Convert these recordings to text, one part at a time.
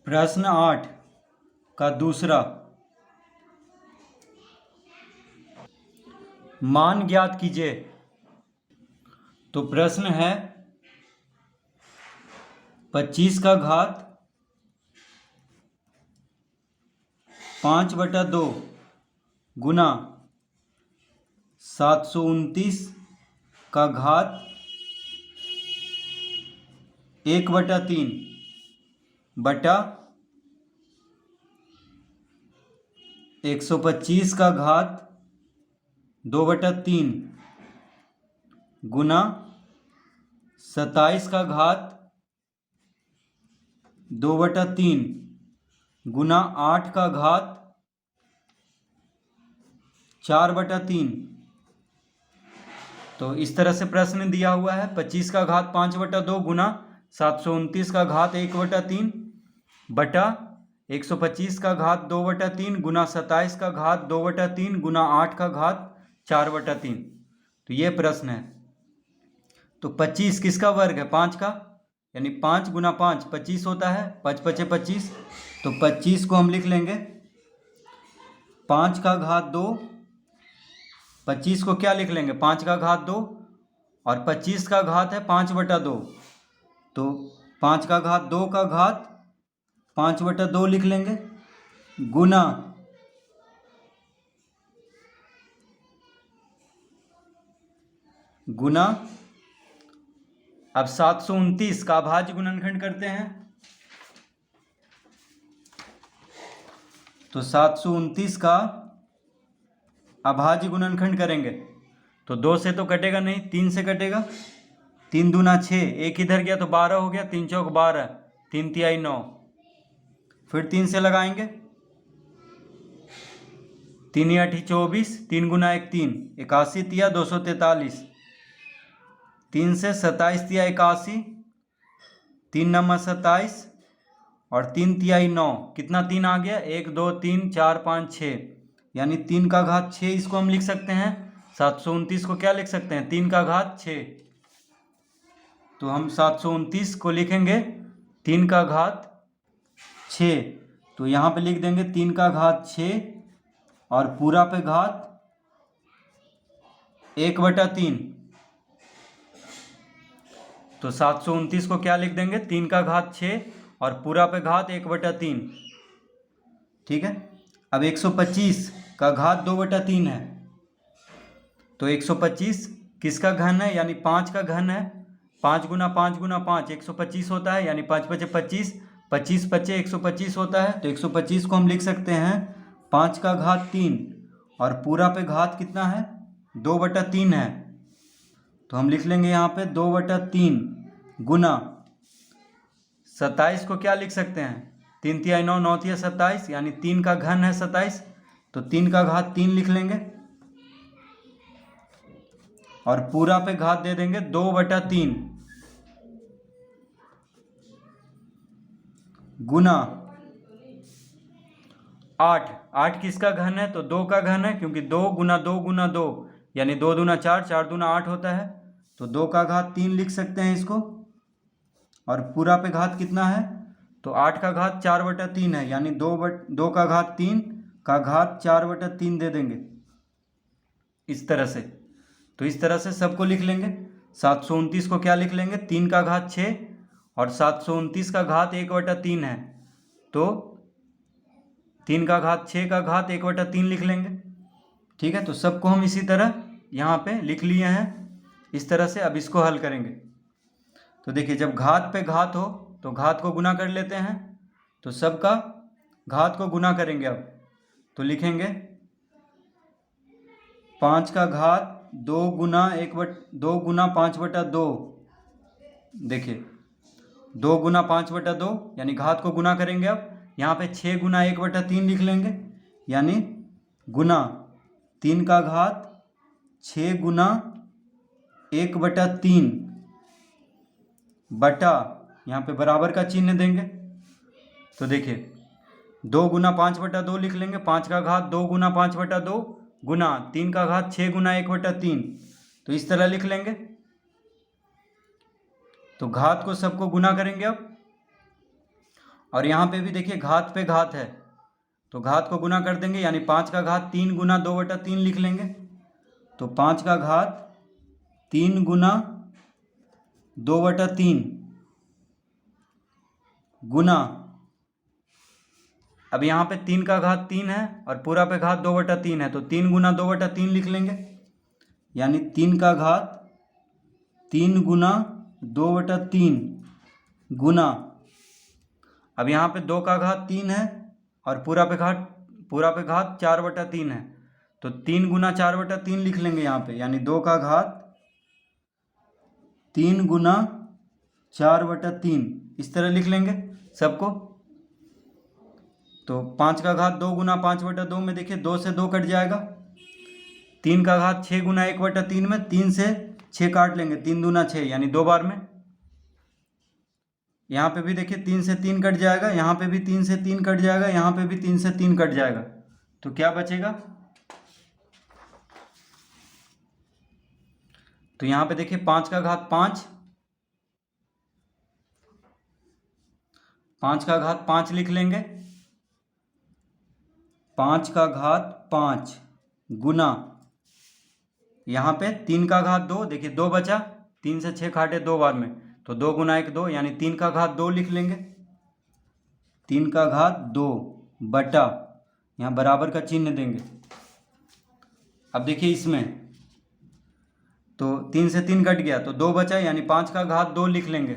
प्रश्न 8 का दूसरा, मान ज्ञात कीजिए। तो प्रश्न है 25 का घात 5/2 गुना 729 का घात 1/3 बटा 125 का घात 2/3 गुना 27 का घात 2/3 गुना 8 का घात 4/3। तो इस तरह से प्रश्न दिया हुआ है। 25 का घात 5/2 गुना 729 का घात 1/3 बटा 125 का घात 2/3 गुना 27 का घात 2/3 गुना 8 का घात 4/3। तो ये प्रश्न है। तो 25 किसका वर्ग है? 5 का, यानी 5 गुना 5 25 होता है। 5 5 25। तो 25 को हम लिख लेंगे 5 का घात 2। 25 को क्या लिख लेंगे? 5 का घात 2 और 25 का घात है 5/2। तो 5 का घात 2 का घात 5/2 लिख लेंगे गुना अब 729 का अभाज्य गुणनखंड करते हैं। तो 729 का अभाज्य गुणनखंड करेंगे तो 2 से तो कटेगा नहीं, 3 से कटेगा। 3 दूना 6, एक इधर गया तो 12 हो गया। 3 चौक 12, 3 तिहाई 9। फिर 3 से लगाएंगे, 3 8 24, 3 गुना 1 3, 81 तिया 243। 3 से 27 तिया 81, 3 नंबर 27 और 3 तिहाई 9। कितना 3 आ गया? 1 2 3 4 5 6, यानी 3 का घात 6 इसको हम लिख सकते हैं। 729 को क्या लिख सकते हैं? 3 का घात 6। तो हम 729 को लिखेंगे 3 का घात 6। तो यहाँ पे लिख देंगे 3 का घात 6 और पूरा पे घात 1/3। तो 729 को क्या लिख देंगे? 3 का घात 6 और पूरा पे घात 1/3। ठीक है। अब 125 का घात 2/3 है। तो 125 किसका घन है? यानी 5 का घन है। 5 गुना 5 गुना 5 125 होता है, यानी 5 5 25, 25 25 125 होता है। तो 125 को हम लिख सकते हैं 5 का घात 3 और पूरा पे घात कितना है? 2/3 है। तो हम लिख लेंगे यहाँ पे 2/3 गुना 27 को क्या लिख सकते हैं? 3 तिहाई 9, 9 तिया 27, यानी 3 का घन है 27। तो 3 का घात 3 लिख लेंगे और पूरा पे घात दे देंगे 2/3 गुना 8। 8 किसका घन है? तो 2 का घन है, क्योंकि 2 गुना 2 गुना 2, यानी 2 दूना 4, 4 दूना 8 होता है। तो 2 का घात 3 लिख सकते हैं इसको और पूरा पे घात कितना है? तो 8 का घात 4/3 है, यानी 2 का घात 3 का घात 4/3 दे देंगे इस तरह से। तो इस तरह से सबको लिख लेंगे। 729 को क्या लिख लेंगे? 3 का घात 6 और 729 का घात 1/3 है। तो 3 का घात 6 का घात 1/3 लिख लेंगे। ठीक है। तो सबको हम इसी तरह यहाँ पे लिख लिए हैं इस तरह से। अब इसको हल करेंगे। तो देखिए, जब घात पे घात हो तो घात को गुना कर लेते हैं। तो सबका घात को गुना करेंगे अब। तो लिखेंगे 5 का घात 2 गुना 5/2। देखिए 2 गुना 5/2, यानी घात को गुना करेंगे। अब यहाँ पे 6 गुना 1/3 लिख लेंगे, यानी गुना 3 का घात 6 गुना 1/3 बटा, यहाँ पे बराबर का चिन्ह देंगे। तो देखिए 2 गुना 5/2 लिख लेंगे। 5 का घात 2 गुना 5/2 गुना 3 का घात 6 गुना 1/3। तो इस तरह लिख लेंगे। तो घात को सबको गुना करेंगे अब, और यहाँ पे भी देखिए घात पे घात है, तो घात को गुना कर देंगे, यानी 5 का घात 3 गुना 2/3 लिख लेंगे। तो 5 का घात 3 गुना 2/3 गुना, अब यहाँ पे 3 का घात 3 है और पूरा पे घात 2/3 है, तो 3 गुना 2/3 लिख लेंगे, यानी 3 का घात 3 गुना 2/3 गुना, अब यहाँ पे 2 का घात 3 है और पूरा पे घात 4/3 है, तो 3 गुना 4/3 लिख लेंगे यहाँ पे, यानी 2 का घात 3 गुना 4/3 इस तरह लिख लेंगे सबको। तो 5 का घात 2 गुना 5/2 में देखिए 2 से 2 कट जाएगा। 3 का घात 6 गुना 1/3 में 3 से 6 काट लेंगे, 3 दूना 6, यानी 2 बार में। यहाँ पे भी देखिए 3 से 3 कट जाएगा, यहाँ पे भी 3 से 3 कट जाएगा, यहाँ पे भी 3 से 3 कट जाएगा, तो क्या बचेगा? तो यहाँ पे देखिए 5 का घात 5, 5 का घात 5 लिख लेंगे, 5 का घात 5 गुना, यहाँ पे 3 का घात 2, देखिए 2 बचा, 3 से 6 काटे 2 बार में, तो 2 गुना 1 2, यानी 3 का घात 2 लिख लेंगे, 3 का घात 2 बटा, यहाँ बराबर का चिन्ह देंगे। अब देखिए इसमें तो 3 से 3 कट गया, तो 2 बचा, यानी 5 का घात 2 लिख लेंगे,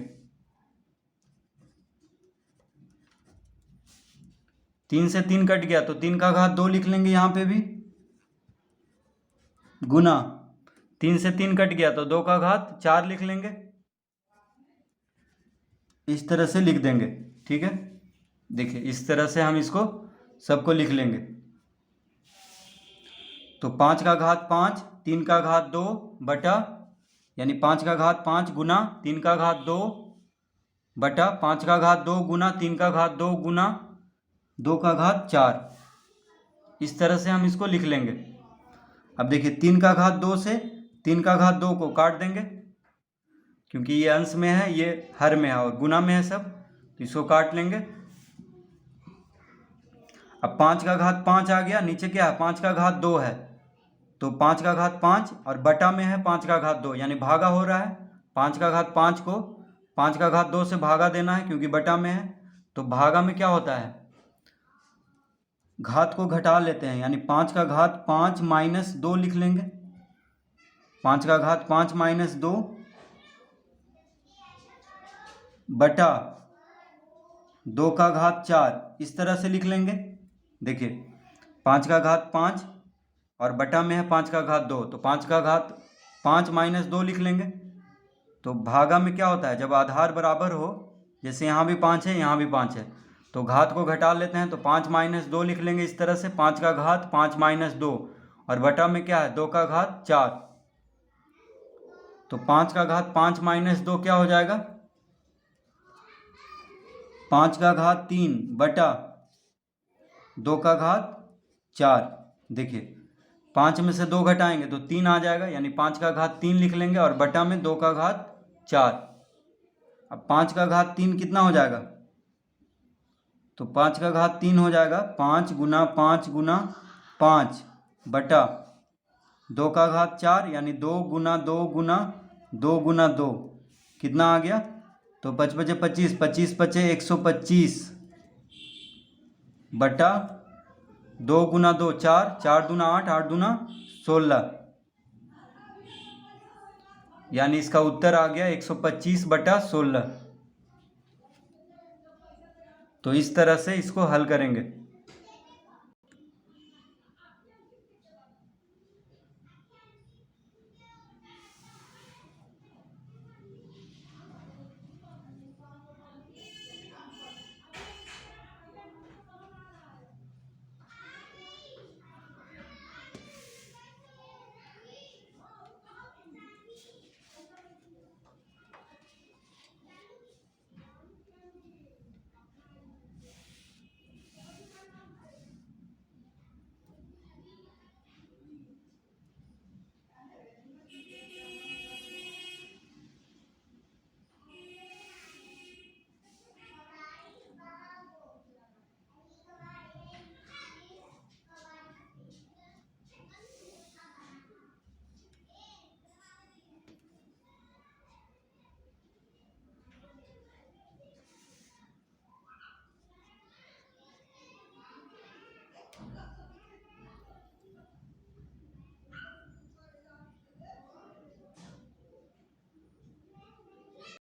3 से 3 कट गया तो 3 का घात 2 लिख लेंगे, यहाँ पे भी गुना, 3 से 3 कट गया तो 2 का घात 4 लिख लेंगे, इस तरह से लिख देंगे। ठीक है, देखिए इस तरह से हम इसको सबको लिख लेंगे। तो 5 का घात 5, 3 का घात 2 बटा, यानी 5 का घात 5 गुना 3 का घात 2 बटा 5 का घात 2 गुना 3 का घात 2 गुना 2 का घात 4, इस तरह से हम इसको लिख लेंगे। अब देखिए 3 का घात 2 से 3 का घात 2 को काट देंगे, क्योंकि ये अंश में है, ये हर में है और गुना में है सब, तो इसको काट लेंगे। अब 5 का घात 5 आ गया, नीचे क्या है 5 का घात 2 है, तो 5 का घात 5 और बटा में है 5 का घात 2, यानी भागा हो रहा है। 5 का घात 5 को 5 का घात 2 से भागा देना है, क्योंकि बटा में है, तो भागा में क्या होता है, घात को घटा लेते हैं, यानी 5 का घात 5 माइनस 2 लिख लेंगे, 5 का घात 5 माइनस 2 बटा 2 का घात 4, इस तरह से लिख लेंगे। देखिए 5 का घात 5 और बटा में है 5 का घात 2, तो 5 का घात 5 माइनस 2 लिख लेंगे। तो भागा में क्या होता है, जब आधार बराबर हो, जैसे यहाँ भी 5 है यहाँ भी 5 है, तो घात को घटा लेते हैं, तो 5 माइनस 2 लिख लेंगे इस तरह से, 5 का घात 5 माइनस 2, और बटा में क्या है 2 का घात 4, तो 5 का घात 5 माइनस 2 क्या हो जाएगा, 5 का घात 3 बटा 2 का घात 4। देखिए 5 में से 2 घटाएंगे तो 3 आ जाएगा, यानी 5 का घात 3 लिख लेंगे और बटा में 2 का घात 4। अब 5 का घात 3 कितना हो जाएगा, तो 5 का घात 3 हो जाएगा 5 गुना 5 गुना 5 बटा 2 का घात 4, यानी 2 गुना 2 गुना 2 गुना 2, कितना आ गया, तो 5 बचे 25, 25 बचे 125 बटा 2 गुना 2 4, 4 दूना 8, 8 दूना 16, यानी इसका उत्तर आ गया 125 बटा 16। तो इस तरह से इसको हल करेंगे।